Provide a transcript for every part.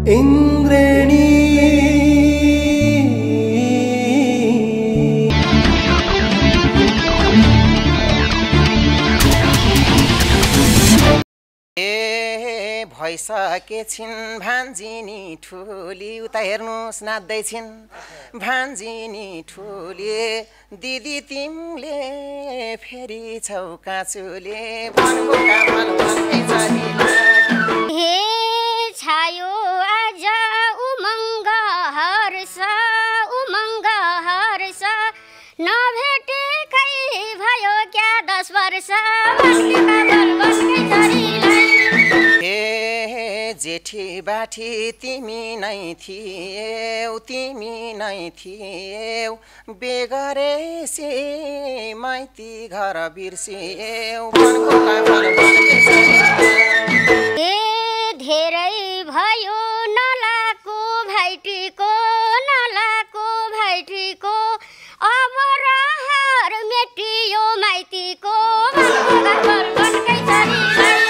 इंद्रेणी भइसकेछिन् भान्जिनी ठुली उता हेर्नुस् नाच्दैछिन् भान्जिनी ठुली दिदी तिमीले फेरि छौ काँचुले वनको कामल वनकै चरीलाई हे छायो आज उमङ्ग हर्ष नभेटेकै भयो क्या 10 वर्ष वनकै कामल वनकै चरीलाई जेठी बाठी तिमी नै थियौ बेगरेसी माइती घर बिर्सियौ वनको कामल वनकै चरीलाई धेरै भयो नलाको भाइटीको अब रहर मेटियो माइतीको वनको कामल वनकै चरीलाई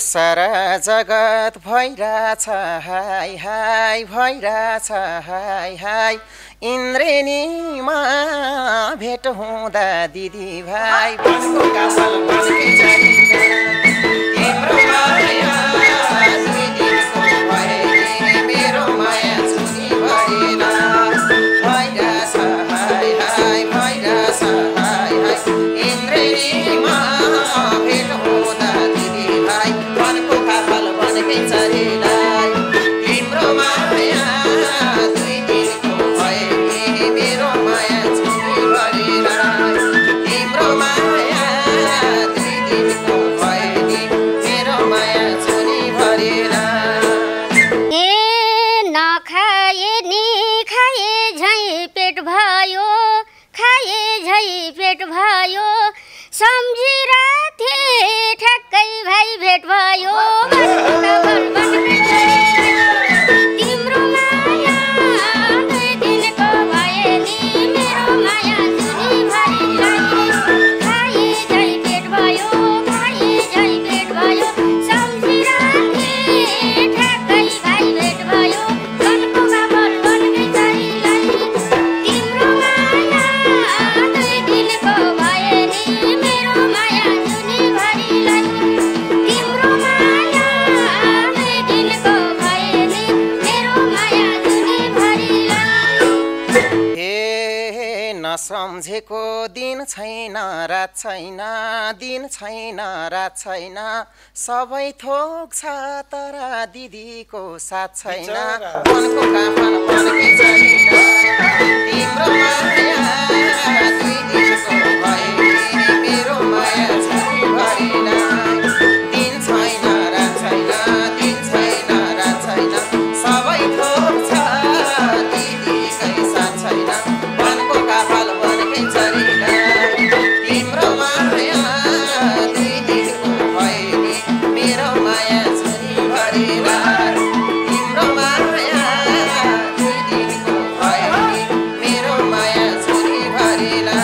सारा जगत भइराछ हाय हाय भइराछ हाय हाय इन्द्रेणीमा भेट हुँदा दिदी भाइ वनको कामल वनकै चरीलाई तिम्रो माया दिदीको भएन मेरो माया छुनी भएन भइराछ हाय हाय भइराछ हाय हाय इन्द्रेणीमा भेट हुँदा दिदी भाइ वनको कामल वनकै चरीलाई तिम्रो माया 2 दिनको भए मेरो माया छुनी भरेन तिम्रो माया 2 दिनको भए मेरो माया छुनी भरेन नखाए नि खाए झै पेट भयो सम्झिराथे ठ्याक्कै भाइ भेट भयो वनको कामल वनकै चरीलाई तिम्रो माया 2 दिनको भए नि मेरो माया छुनी भरिलाई खाए झै पेट भयो सम्झिराथे ठ्याक्कै भाइ भेट भयो वनको कामल वनकै चरीलाई तिम्रो माया 2 दिनको भए नि मेरो माया छुनी भरिलाई तिम्रो माया 2 दिनको भए नि मेरो माया छुनी भरिलाई नसम्झेको दिन छैन रात छैन सबै थोक छ तर दिदीको साथ छैन वनको कामल वनकै चरीलाई तिम्रो माया 2 दिनको भए मेरो माया छुनी भरिलाई दिन छैन रात छैन सबै थोक छ दिदीकै साथ छैन वनको कामल वनकै चरीलाई तिम्रो माया 2 दिनको भए मेरो माया छुनी भरिलाई तिम्रो माया 2 दिनको भए मेरो माया छुनी भरिलाई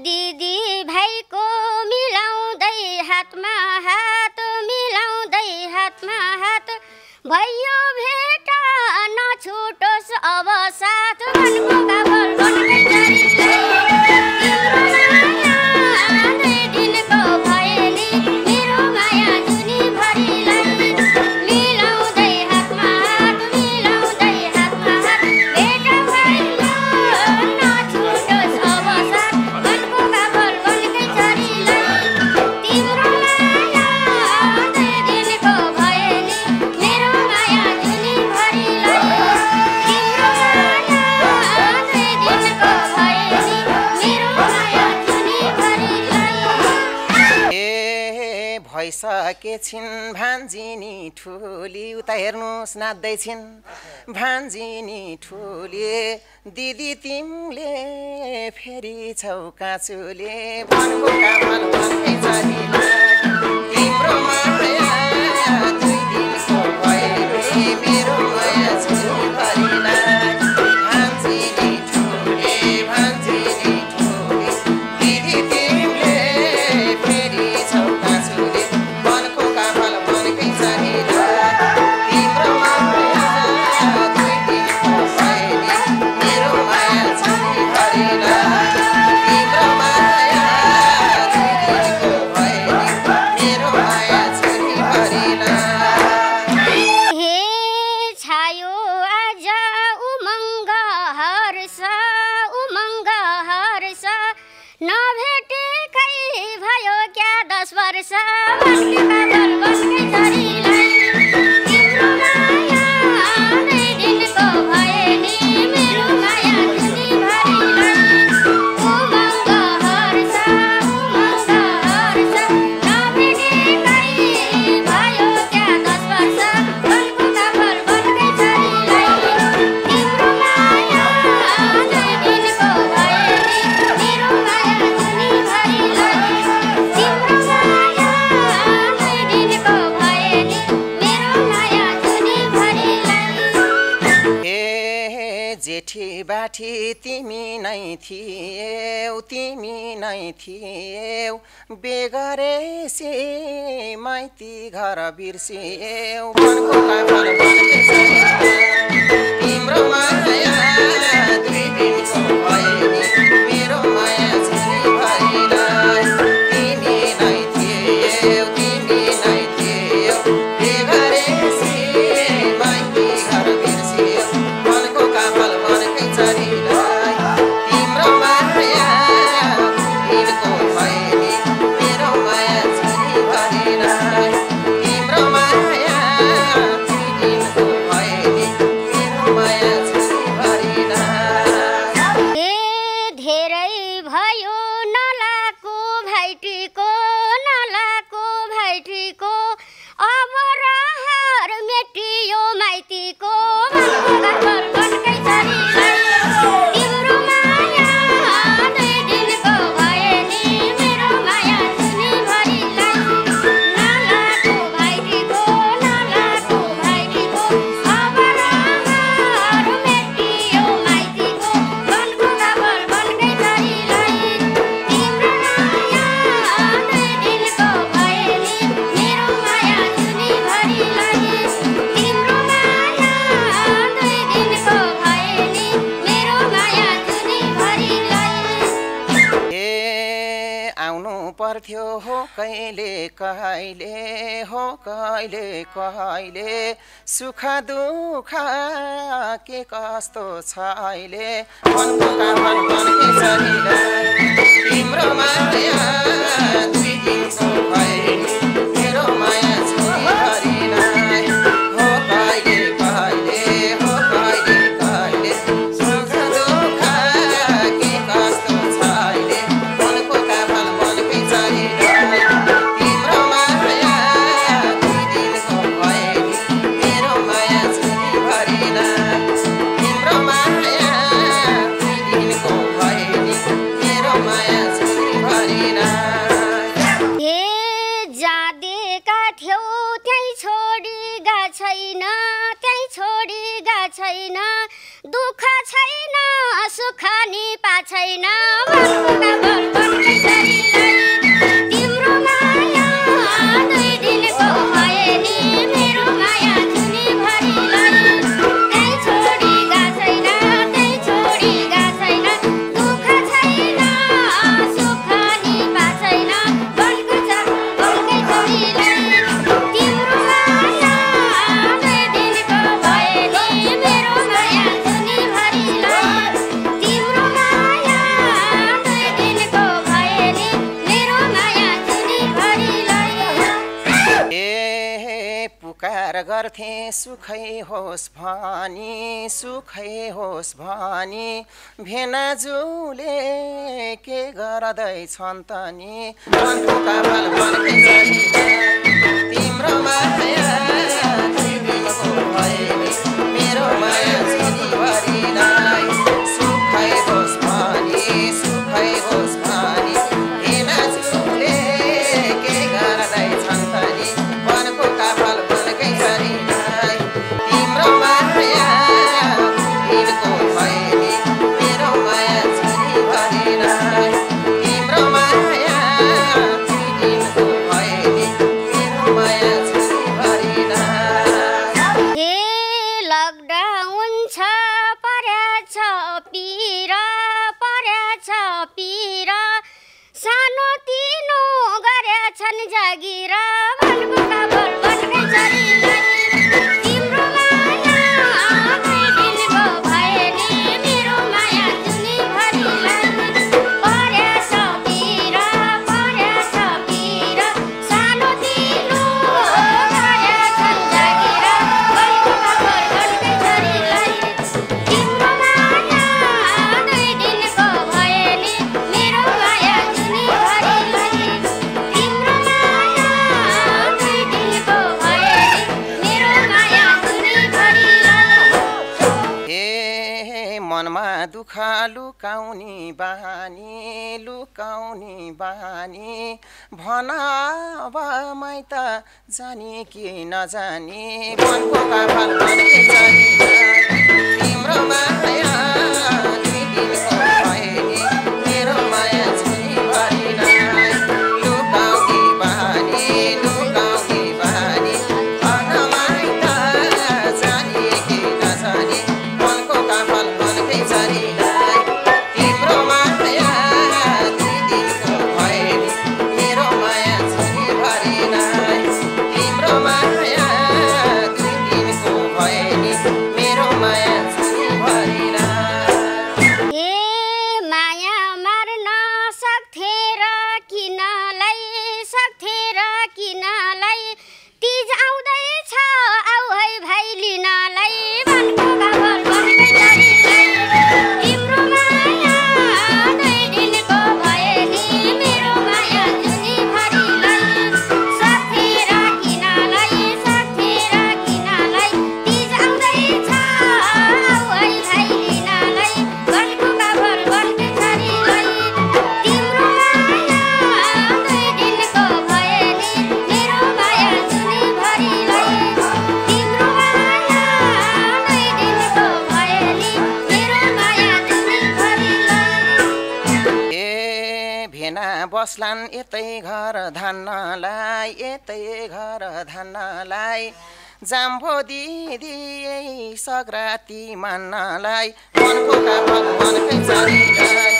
दिदी भाइको मिलाउँदै हातमा हात भयो भेट नछुटोस् अब साथ वनको कामल वनकै चरीलाई तिम्रो माया 2 दिनको भए नि मेरो माया छुनी भरिलाई मिलाउँदै हातमा हात भेट भयो नछुटोस् अब साथ वनको कामल वनकै चरीलाई तिम्रो भइसकेछिन् भान्जिनी ठुली उता हेर्नुहोस् नाच्दैछिन् भान्जिनी ठुली दिदी तिमीले फेरि छौ काँचुले वनको कामल वनकै चरीलाई तिम्रो माया दुई दिनको भएले मेरो माया छुरीभरिलाई भान्जिनी ठुली दिदी तिमीले फेरि छौ काँचुले वनको कामल वनकै चरीलाई तिम्रो माया दुई दिनको भएले मेरो माया छुरीभरिलाई तिम्रो माया दुई दिनको भएले मेरो माया छुरीभरिलाई हे छायो आज उमङ्ग हर्ष नभेटेकै भयो क्या 10 वर्ष वनकै कामल वनकै चरीलाई तिम्रो माया दुई दिनको भए नि मेरो माया छुरीभरिलाई उमङ्ग हर्ष नभेटेकै भयो क्या 10 वर्ष वनको कामल वनकै चरीलाई तिम्रो माया दुई दिनको भए नि मेरो माया छुरीभरिलाई तिम्रो माया दुई दिनको भए नि मेरो माया छुरीभरिलाई ए जेठी बाठी तिमी नै थियौ बेगरेसी माइती घर बिर्सियौ वनको कामल वनकै चरीलाई तिम्रो माया दुई दिनको भए नि मेरो माया छुरीभरिलाई तिमी नै थियौ बेगरेसी माइती घर बिर्सियौ वनको कामल वनकै चरीलाई तिम्रो माया दिनको भए नि मेरो माया छुरीभरिलाई तिम्रो माया दिनको भए नि मेरो माया छुरीभरिलाई ए धेरै भयो नलाको भाइटीको अब रहर मेटियो माइतीको वनको कामल वनकै चरीलाई तिम्रो माया दुई दिनको भए नि मेरो माया छुरीभरिलाई नलाको भाइटीको अब रहर मेटियो माइतीको वनको कामल वनकै चरीलाई तिम्रो माया दुई दिनको भए नि मेरो माया छुरीभरिलाई तिम्रो माया दुई दिनको भए नि मेरो माया छुरीभरिलाई ए आउनु पर्थ्यो हो कहिले सुख दुःख के कस्तो छ अहिले वनको कामल वनकै चरीलाई तिम्रो माया दुई दिनको भए नि मेरो माया छुरीभरिलाई हो कहिले सुख दुःख के कस्तो छ अहिले वनको कामल वनकै चरीलाई तिम्रो माया दुई दिनको भए नि मेरो माया छुरीभरिलाई तिम्रो माया दुई दिनको भए नि मेरो माया छुरीभरिलाई हे जाँदेका थियौ त्यही छोडी गा छैन दुःख छैन सुख नि पाछैन वनको कामल वनकै चरीलाई तिम्रो माया दुई दिनको भए नि मेरो माया छुरीभरिलाई त्यही छोडी गा छैन दुःख छैन सुख नि पाछैन वनकै चरीलाई तिम्रो माया दुई दिनको भए नि मेरो माया छुरीभरिलाई तिम्रो माया दुई दिनको भए नि मेरो माया छुरीभरिलाई ए पुकार गर्थे सुखै होस् भनी भेनाजुले के गर्दैछन् त नि वनको कामल वनकै चरीलाई जागिर वनको काफल वनकै छोरीलाई तिम्रो माया दुई दिनको भए नि मेरो माया जुनीभरिलाई पर्या सबीर सानो तिनो गर्या छन् जागिर वनको काफल वनकै छोरीलाई तिम्रो माया दुई दिनको भए नि मेरो माया जुनीभरिलाई तिम्रो माया दुई दिनको भए नि मेरो माया जुनीभरिलाई ए मनमा दुःख लुकाउने बानी भन अब माइत जाने कि नजाने मनको काफल वनकै छोरीलाई तिम्रो माया दुई दिनको भए नि मेरो माया जुनीभरिलाई लुकाउने बानी भन माइत जाने कि नजाने मनको काफल वनकै छोरीलाई तिम्रो माया दुई दिनको भए नि मेरो माया जुनीभरिलाई तिम्रो माया दुई दिनको भए नि मेरो माया जुनीभरिलाई ए माया मार्न सक्थे र किनलाई तिज आउँदैछ आऊ है भाइ लिनलाई वनको काफल वनकै छोरीलाई तिम्रो माया दुई दिनको भए नि मेरो माया जुनीभरिलाई सक्थे र किनलाई तिज आउँदैछ आऊ है भाइ लिनलाई वनको काफल वनकै छोरीलाई तिम्रो माया दुई दिनको भए नि मेरो माया जुनीभरिलाई तिम्रो माया दुई दिनको भए नि मेरो माया जुनीभरिलाई ए भेना बस्लान् यतै घर धान्नलाई जाम्भो दिदी सग्राती मान्नलाई मनको काफल वनकै छोरीलाई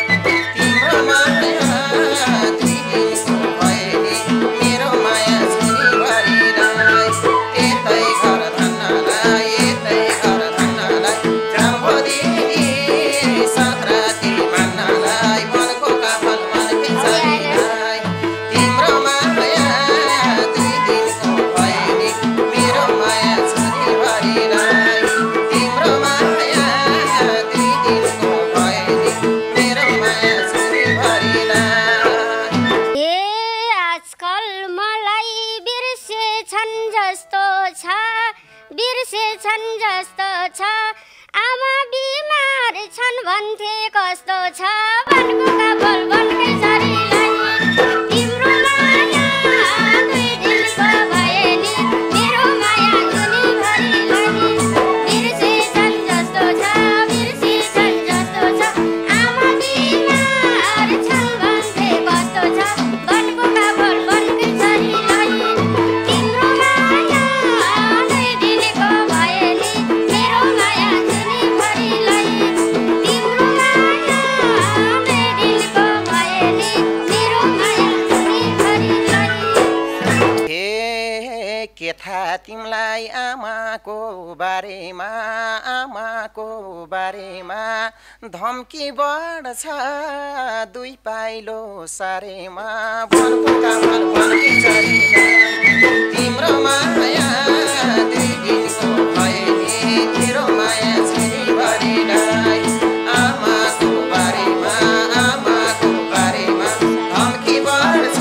तिम्रो माया दुई दिनको भए नि मेरो माया जुनीभरिलाई यतै घर धान्नलाई जाम्भो दिदी सग्राती मान्नलाई मनको काफल वनकै छोरीलाई तिम्रो माया दुई दिनको भए नि मेरो माया जुनीभरिलाई तिम्रो माया दुई दिनको भए नि मेरो माया जुनीभरिलाई ए आजकल मलाई बिर्सेछन् जस्तो छ आमा बिमार छन् भन्थे कस्तो छ वनको काफल वनकै छोरीलाई तिम्रो माया दुई दिनको भए नि मेरो माया जुनीभरिलाई बिर्सेछन् जस्तो छ आमा बिमार छन् भन्थे कस्तो छ वनको काफल वनकै छोरीलाई तिम्रो माया दुई दिनको भए नि मेरो माया जुनीभरिलाई तिम्रो माया दुई दिनको भए नि मेरो माया जुनीभरिलाई हे के थाहा तिमीलाई आमाको बारेमा धम्की बढ्छ दुई पाइलो सारेमा वनको काफल वनकै छोरीलाई तिम्रो माया दुई दिनको भए नि मेरो माया जुनीभरिलाई आमाको बारेमा धम्की बढ्छ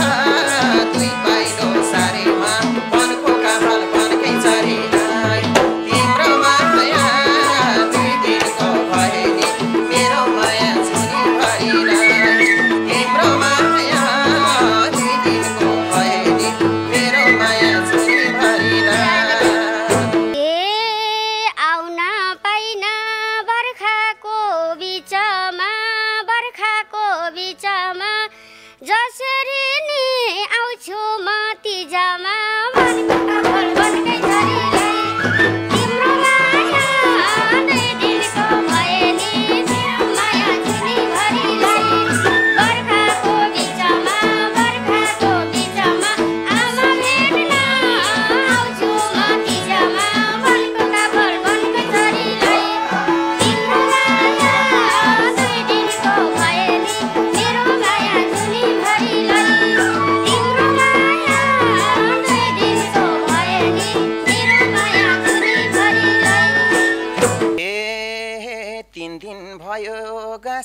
दुई पाइलो सारेमा वनको काफल वनकै छोरीलाई तिम्रो माया दुई दिनको भए नि मेरो माया जुनीभरिलाई तिम्रो माया दुई दिनको भए नि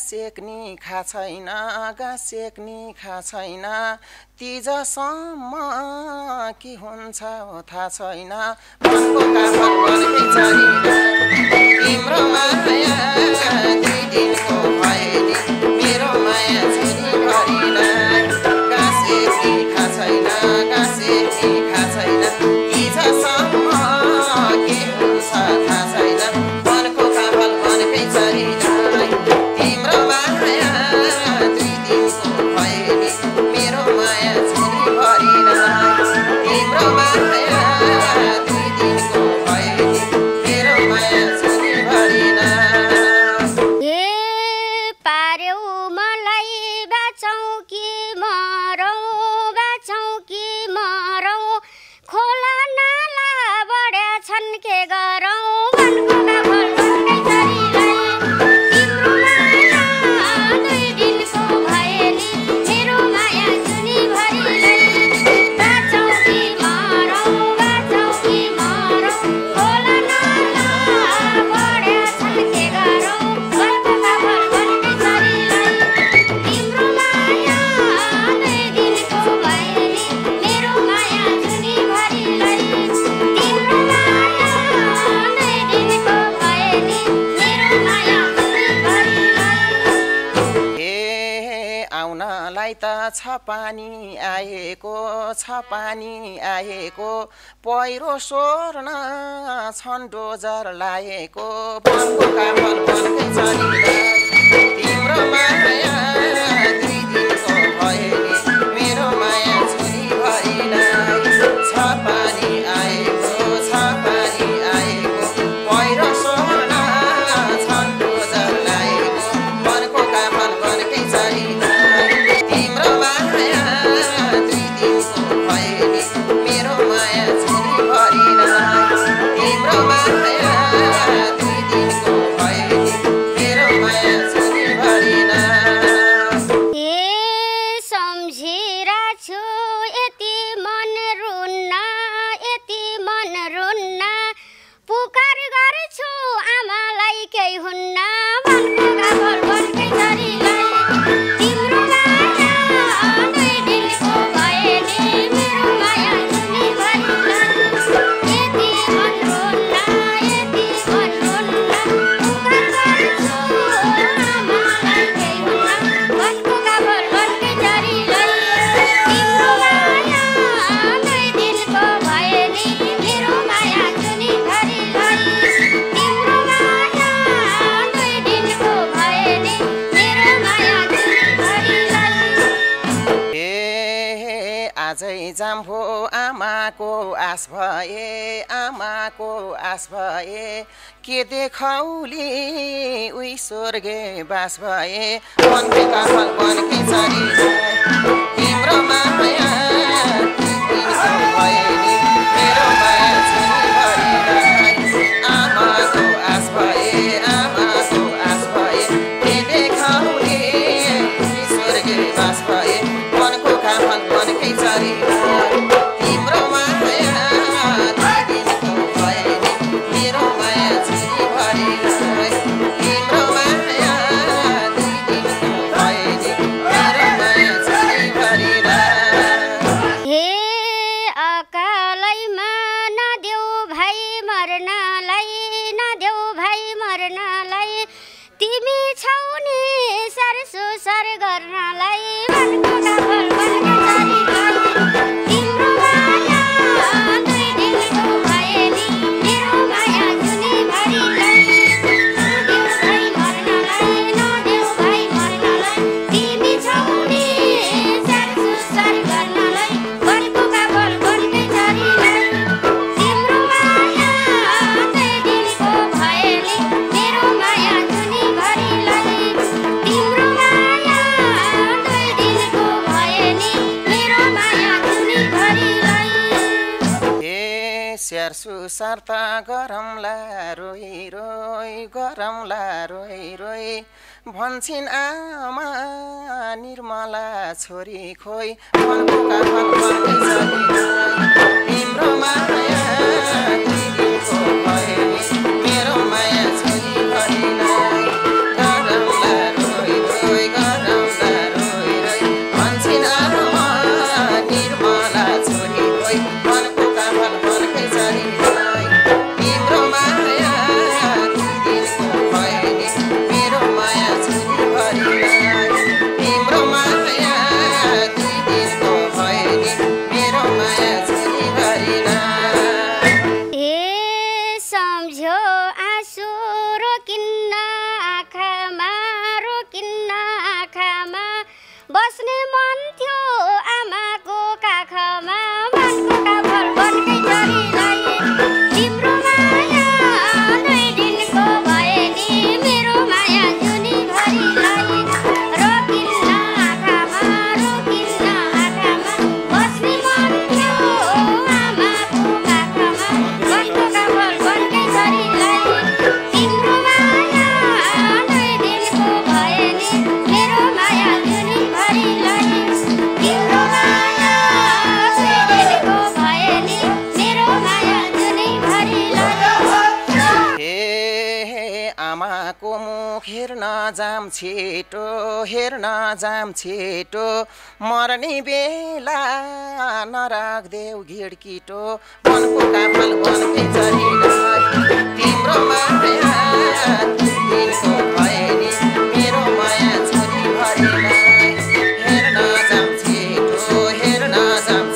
सेक्नी खा छैन घाँस सेक्नी खा छैन तिजसम्म के हुन्छ थाहा छैन मनको काफल बनकै चरिन तिम्रो माया 2 दिनको भयो नि मेरो माया छुनी भरिन घाँस सेक्नी खा छैन घाँस सेक्नी खा छैन तिजसम्म के हुन्छ थाहा छैन मनको काफल बनकै चरिन तिम्रो माया 2 दिनको भयो नि मेरो माया छुनी भरिन तिम्रो माया 2 दिनको भयो नि मेरो माया छुनी भरिन हे पार्यौ मलाई बाँचौँ कि मरौँ खोला नाला बढ्या छन् के गरौँ वनको काफल बनकै चरिलाई तिम्रो माया 2 दिनको भए नि मेरो माया छुनी भरिलाई बाँचौँ कि मरौँ खोला नाला बढ्या छन् के गरौँ वनको काफल बनकै चरिलाई तिम्रो माया 2 दिनको भए नि मेरो माया छुनी भरिलाई तिम्रो माया 2 दिनको भए नि मेरो माया छुनी भरिलाई ए आउनलाई त छ पानी आएको पहिरो सोर्न छन् डोजर लाएको वनको काफल बनकै चरिलाई तिम्रो माया 2 दिनको भयो नि मेरो माया छुनी भरिलाई छ पानी आएको पहिरो सोर्न छन् डोजर लाएको वनको काफल बनकै चरिलाई तिम्रो माया 2 दिनको भयो नि मेरो माया छुनी भरिलाई तिम्रो माया 2 दिनको भयो नि मेरो माया छुनी भरिलाई हे सम्झिरा छु यति मन रुन्न पुकार गर्छु आमालाई केही हुन्न वनको काफल बनकै चरिलाई तिम्रो माया 2 दिनको भए नि मेरो माया छुनी भरिलाई यति मन रुन्न पुकार गर्छु आमालाई केही हुन्न वनको काफल बनकै चरिलाई तिम्रो माया 2 दिनको भए नि मेरो माया छुनी भरिलाई तिम्रो माया 2 दिनको भए नि मेरो माया छुनी भरिलाई ए आजै जाम्फो आमाको आस भए के देखाउली उही स्वर्गे बास भए वनको काफल बनकै चरिलाई तिम्रो माया 2 दिनको भयो नि मेरो माया छुनी भरिलाई आमाको आस भए के देखाउली उही स्वर्गे बास भए वनको काफल बनकै चरिलाई तिम्रो माया 2 दिनको भयो नि मेरो माया छुनी भरिलाई तिम्रो माया 2 दिनको भयो नि मेरो माया छुनी भरिलाई हे अकालैमा नदेऊ भाइ मर्नलाई तिमी छौ नि सरसुसर गर्नलाई वनको काफल बनकै चरिलाई तिम्रो माया 2 दिनको भए नि मेरो माया छुनी भरिलाई नदेऊ भाइ मर्नलाई तिमी छौ नि सरसुसर गर्नलाई वनको काफल बनकै चरिलाई तिम्रो माया 2 दिनको भए नि मेरो माया छुनी भरिलाई तिम्रो माया 2 दिनको भए नि मेरो माया छुनी भरिलाई ए स्याहार सुसार त गरौँला रोइ रोइ भन्छन् आमा निर्मला छोरी खोइ वनको काफल बनकै चरिलाई तिम्रो माया 2 दिनको भयो नि मेरो माया छुनी भरिलाई गरौँला रोइ मनको काफल मनकै चरीलाई तिम्रो माया दिनको भयो नि मेरो माया छुरीभरिलाई तिम्रो माया दिनको भयो नि मेरो माया छुरीभरिलाई ए सम्झ्यो आँसु रोकिन्न आँखामा बस्ने मन थियो आमाको काखमा मनको काफल बनकै चरीलाई तिम्रो माया 2 दिनको भए नि मेरो माया जुनीभरिलाई रोकिन्न आँखामा बस्ने मन थियो आमाको काखमा मनको काफल बनकै चरीलाई तिम्रो माया 2 दिनको भए नि मेरो माया जुनीभरिलाई तिम्रो माया 2 दिनको भए नि मेरो माया जुनीभरिलाई हे आमाको मुख हेर्न जाम छिटो मर्ने बेला नराख्देऊ घिड्किटो मनको काफल बनकै चरीलाई तिम्रो माया दिनको भए नि मेरो माया छुरीभरिलाई हेर्न जाम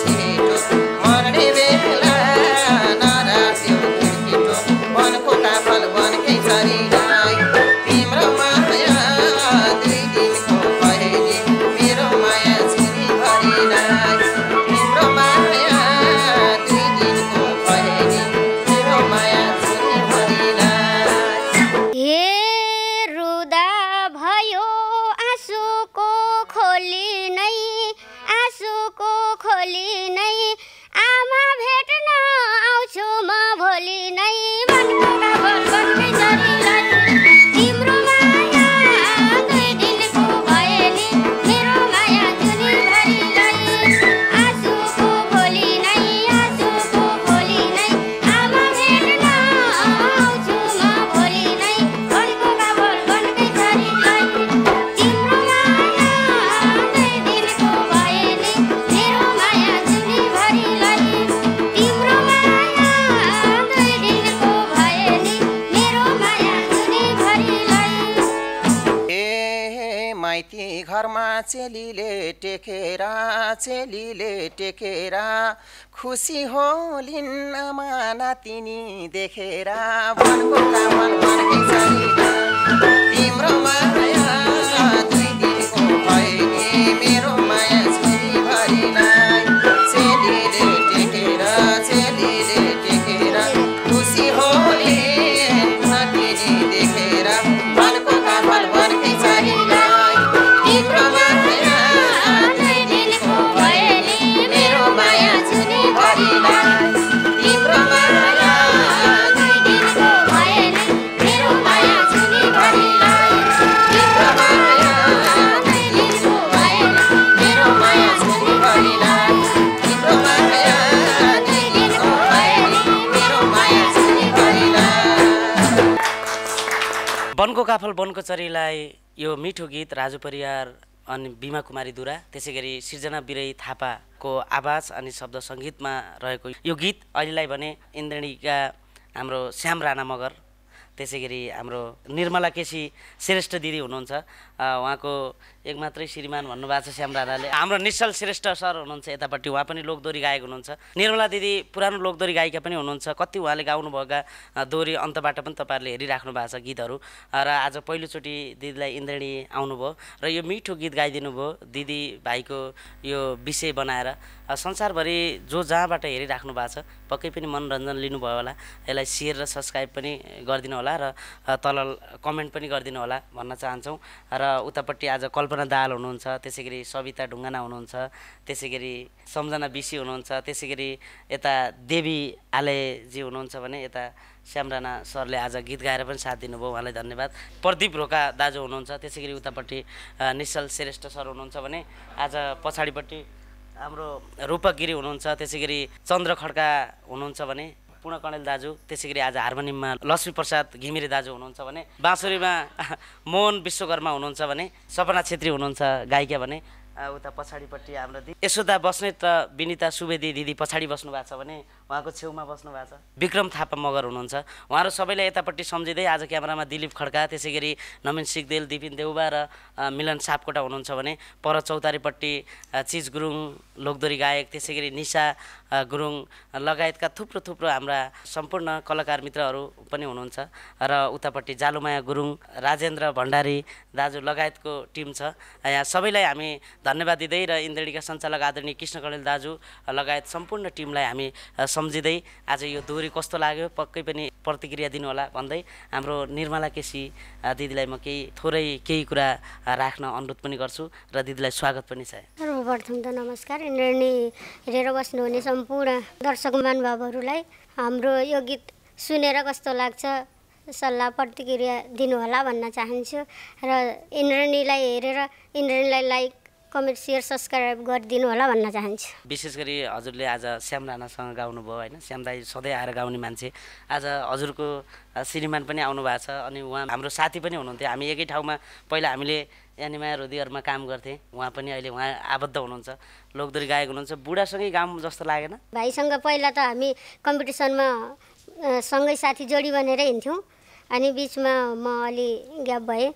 छिटो मर्ने बेला नराख्देऊ घिड्किटो मनको काफल बनकै चरीलाई तिम्रो माया 2 दिनको भए नि मेरो माया छुरीभरिलाई तिम्रो माया 2 दिनको भए नि मेरो माया छुरीभरिलाई हे रुदा भयो आँसुको खोली नै आमा भेट्न आउँछु म भोलि नै मनको काफल बनकै चरीलाई तिम्रो माया 2 दिनको भए नि मेरो माया जुनीभरिलाई आँसुको खोली नै आमा भेट्न आउँछु म भोलि नै मनको काफल बनकै चरीलाई तिम्रो माया 2 दिनको भए नि मेरो माया जुनीभरिलाई तिम्रो माया 2 दिनको भए नि मेरो माया जुनीभरिलाई ए माइती घरमा चेलीले टेकेर खुसी होलिन् आमा नातिनी देखेर मनको काफल बनकै चरीलाई तिम्रो माया 2 दिनको भए नि मेरो माया छुरीभरिलाई चेलीले टेकेर खुसी होलिन् नातिनी देखेर मनको काफल बनकै चरीलाई तिम्रो माया 2 दिनको भए नि मेरो माया छुरीभरिलाई तिम्रो माया 2 दिनको भए नि मेरो माया जुनीभरिलाई तिम्रो माया 2 दिनको भए नि मेरो माया छुरीभरिलाई तिम्रो माया 2 दिनको भए नि मेरो माया छुरीभरिलाई वनको काफल वनको चरीलाई यो मिठो गीत राजु परियार अनि बिमा कुमारी दुरा त्यसै गरी सिर्जना बिरई थापाको आवाज अनि शब्द सङ्गीतमा रहेको यो गीत अहिलेलाई भने इन्द्रणीका हाम्रो श्याम राणा मगर त्यसै गरी हाम्रो निर्मला केसी श्रेष्ठ दिदी हुनुहुन्छ उहाँको एकमात्रै श्रीमान भन्नुभएको छ श्याम राणाले हाम्रो निश्चल श्रेष्ठ सर हुनुहुन्छ यतापट्टि उहाँ पनि लोकदोरी गायक हुनुहुन्छ निर्मला दिदी पुरानो लोकदोरी गायिका पनि हुनुहुन्छ कति उहाँले गाउनुभएका दोहोरी अन्तबाट पनि तपाईँहरूले हेरिराख्नु भएको छ गीतहरू र आज पहिलोचोटि दिदीलाई इन्द्रणी आउनुभयो र यो मिठो गीत गाइदिनु भयो दिदी भाइको यो विषय बनाएर संसारभरि जो जहाँबाट हेरिराख्नु भएको छ पक्कै पनि मनोरञ्जन लिनुभयो होला यसलाई सेयर र सब्सक्राइब पनि गरिदिनु होला र तल कमेन्ट पनि गरिदिनु होला भन्न चाहन्छौँ र उतापट्टि आज कल्पना दाहाल हुनुहुन्छ त्यसै गरी सविता ढुङ्गाना हुनुहुन्छ त्यसै गरी सम्झना बिसी हुनुहुन्छ त्यसै गरी यता देवी आलेजी हुनुहुन्छ भने यता श्याम राणा सरले आज गीत गाएर पनि साथ दिनुभयो उहाँलाई धन्यवाद प्रदीप रोका दाजु हुनुहुन्छ त्यसै गरी उतापट्टि निश्चल श्रेष्ठ सर हुनुहुन्छ भने आज पछाडिपट्टि हाम्रो रूपक गिरी हुनुहुन्छ त्यसै गरी चन्द्र खड्का हुनुहुन्छ भने पूर्ण कणेल दाजु त्यसै गरी आज हार्मोनियममा लक्ष्मी प्रसाद घिमिरे दाजु हुनुहुन्छ भने बाँसुरीमा मोहन विश्वकर्मा हुनुहुन्छ भने सपना छेत्री हुनुहुन्छ गायिका भने उता पछाडिपट्टि हाम्रो यशोदा बस्नेत र विनिता सुवेदी दिदी पछाडि बस्नु भएको छ भने उहाँको छेउमा बस्नु भएको छ विक्रम थापा मगर हुनुहुन्छ। उहाँहरू सबैलाई यतापट्टि सम्झिँदै आज क्यामेरामा दिलीप खड्का, त्यसै गरी नवीन सिगदेल, दिपिन देउबा र मिलन सापकोटा हुनुहुन्छ भने पर चौतारीपट्टि चिज गुरुङ लोकदोरी गायक, त्यसै गरी निशा गुरुङ लगायतका थुप्रो हाम्रा सम्पूर्ण कलाकार मित्रहरू पनि हुनुहुन्छ र उतापट्टि जालुमाया गुरुङ, राजेन्द्र भण्डारी दाजु लगायतको टिम छ। यहाँ सबैलाई हामी धन्यवाद दिँदै र इन्द्रेणीका सञ्चालक आदरणीय कृष्ण कणेल दाजु लगायत सम्पूर्ण टिमलाई हामी सम्झिँदै आज यो दोहोरी कस्तो लाग्यो पक्कै पनि प्रतिक्रिया दिनुहोला भन्दै हाम्रो निर्मला केसी दिदीलाई म केही कुरा राख्न अनुरोध पनि गर्छु र दिदीलाई स्वागत पनि छ। सर्वप्रथम त नमस्कार। इन्द्रेणी हेरेर बस्नुहुने सम्पूर्ण दर्शक महानुभावहरूलाई हाम्रो यो गीत सुनेर कस्तो लाग्छ सल्लाह प्रतिक्रिया दिनुहोला भन्न चाहन्छु र इन्द्रेणीलाई हेरेर इन्द्रेणीलाई लाइक कमेन्ट सेयर सब्सक्राइब गरिदिनु होला भन्न चाहन्छु। विशेष गरी हजुरले आज श्याम राणासँग गाउनुभयो होइन, श्याम दाई सधैँ आएर गाउने मान्छे, आज हजुरको श्रीमान पनि आउनु भएको छ अनि उहाँ हाम्रो साथी पनि हुनुहुन्थ्यो। हामी एकै ठाउँमा पहिला हामीले एनिमाया हृदयहरूमा काम गर्थेँ, उहाँ पनि अहिले आबद्ध हुनुहुन्छ, लोकदोरी गायक हुनुहुन्छ। बुढासँगै गाउँ जस्तो लागेन? भाइसँग पहिला त हामी कम्पिटिसनमा सँगै साथी जोडी बनेर हिँड्थ्यौँ अनि बिचमा म अलि ग्याप भएँ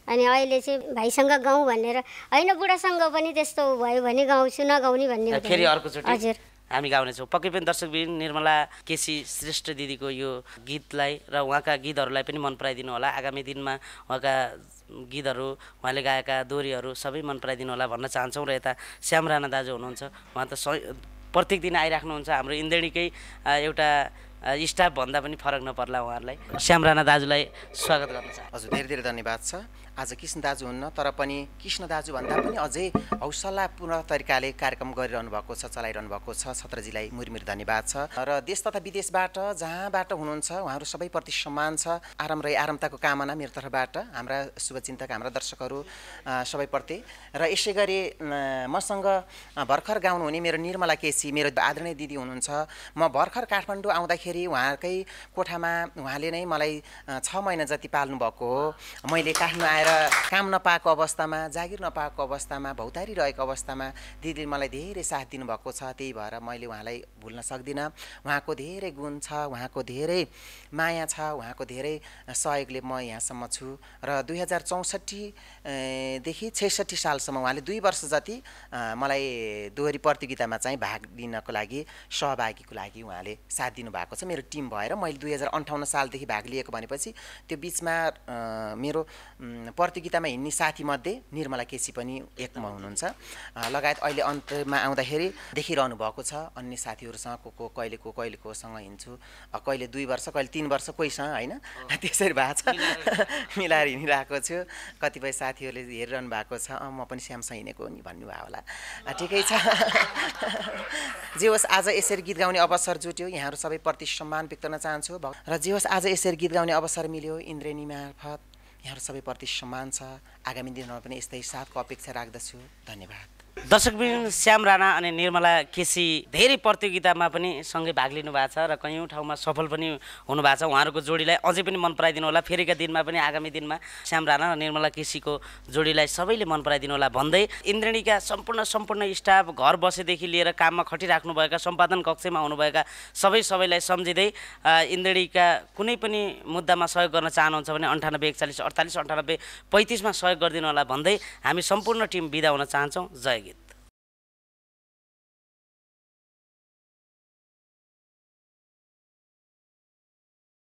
अनि अहिले चाहिँ भाइसँग गाउँ भनेर होइन, बुढासँग पनि त्यस्तो भयो भने गाउँछु नगाउने भन्ने फेरि अर्कोचोटि हजुर हामी गाउनेछौँ। पक्कै पनि दर्शकबिन निर्मला केसी श्रेष्ठ दिदीको यो गीतलाई र उहाँका गीतहरूलाई पनि मन पराइदिनु होला। आगामी दिनमा उहाँका गीतहरू उहाँले गाएका दोहोरीहरू सबै मन पराइदिनु होला भन्न चाहन्छौँ। र यता श्याम राणा दाजु हुनुहुन्छ, उहाँ त प्रत्येक दिन आइराख्नुहुन्छ, हाम्रो इन्द्रेणीकै एउटा स्टाफ भन्दा पनि फरक नपर्ला उहाँहरूलाई। श्याम राणा दाजुलाई स्वागत गर्न चाहन्छु। हजुर धेरै धेरै धन्यवाद छ। आज कृष्ण दाजु हुन्न तर पनि कृष्ण दाजु भन्दा पनि अझै हौसलापूर्ण तरिकाले कार्यक्रम गरिरहनु भएको छ, चलाइरहनु भएको छ। छत्रजीलाई मुरमुर धन्यवाद छ र देश तथा विदेशबाट जहाँबाट हुनुहुन्छ उहाँहरू सबैप्रति सम्मान छ। आराम रही आरामताको कामना मेरो तर्फबाट हाम्रा शुभचिन्तक हाम्रा दर्शकहरू सबैप्रति। र यसै गरी मसँग भर्खर गाउनुहुने मेरो निर्मला केसी मेरो आदरणीय दिदी हुनुहुन्छ। म भर्खर काठमाडौँ आउँदाखेरि उहाँकै कोठामा उहाँले नै मलाई 6 महिना जति पाल्नु भएको हो। मैले काठमाडौँ आएर काम नपाएको अवस्थामा, जागिर नपाएको अवस्थामा, भौतारी रहेको अवस्थामा दिदीले मलाई धेरै साथ दिनुभएको छ। त्यही भएर मैले उहाँलाई भुल्न सक्दिनँ। उहाँको धेरै गुण छ, उहाँको धेरै माया छ, उहाँको धेरै सहयोगले म यहाँसम्म छु। र 2064 देखि 66 सालसम्म उहाँले 2 वर्ष जति मलाई दोहोरी प्रतियोगितामा चाहिँ भाग लिनको लागि सहभागीको लागि उहाँले साथ दिनुभएको छ मेरो टिम भएर। मैले 2058 सालदेखि भाग लिएको भनेपछि त्यो बिचमा मेरो प्रतियोगितामा हिँड्ने साथीमध्ये निर्मला केसी पनि एकमा हुनुहुन्छ। लगायत अहिले अन्तमा आउँदाखेरि देखिरहनु भएको छ अन्य साथीहरूसँग कहिले कोसँग हिँड्छु, कहिले 2 वर्ष कहिले 3 वर्ष कोहीसँग होइन, त्यसरी भएको छ मिलाएर हिँडिरहेको छु। कतिपय साथीहरूले हेरिरहनु भएको छ म पनि श्यामसँग हिँडेको नि भन्नुभयो होला, ठिकै छ। जे होस् आज यसरी गीत गाउने अवसर जुट्यो, यहाँहरू सबैप्रति सम्मान व्यक्त गर्न चाहन्छु। र जे होस् आज यसरी गीत गाउने अवसर मिल्यो इन्द्रेणी मार्फत, यहाँहरू सबैप्रति सम्मान छ। आगामी दिनमा पनि यस्तै साथको अपेक्षा राख्दछु। धन्यवाद। दर्शकबिन श्याम राणा अनि निर्मला केसी धेरै प्रतियोगितामा पनि सँगै भाग लिनु भएको छ र कयौँ ठाउँमा सफल पनि हुनुभएको छ। उहाँहरूको जोडीलाई अझै पनि मन पराइदिनु होला। फेरिका दिनमा पनि आगामी दिनमा श्याम राणा र निर्मला केसीको जोडीलाई सबैले मन पराइदिनु होला भन्दै इन्द्रेणीका सम्पूर्ण स्टाफ घर बसेदेखि लिएर काममा खटिराख्नुभएका सम्पादन कक्षमा हुनुभएका सबैलाई सम्झिँदै इन्द्रेणीका कुनै पनि मुद्दामा सहयोग गर्न चाहनुहुन्छ भने 98 41 48 98 35 मा सहयोग गरिदिनु होला भन्दै हामी सम्पूर्ण टिम बिदा हुन चाहन्छौँ। जय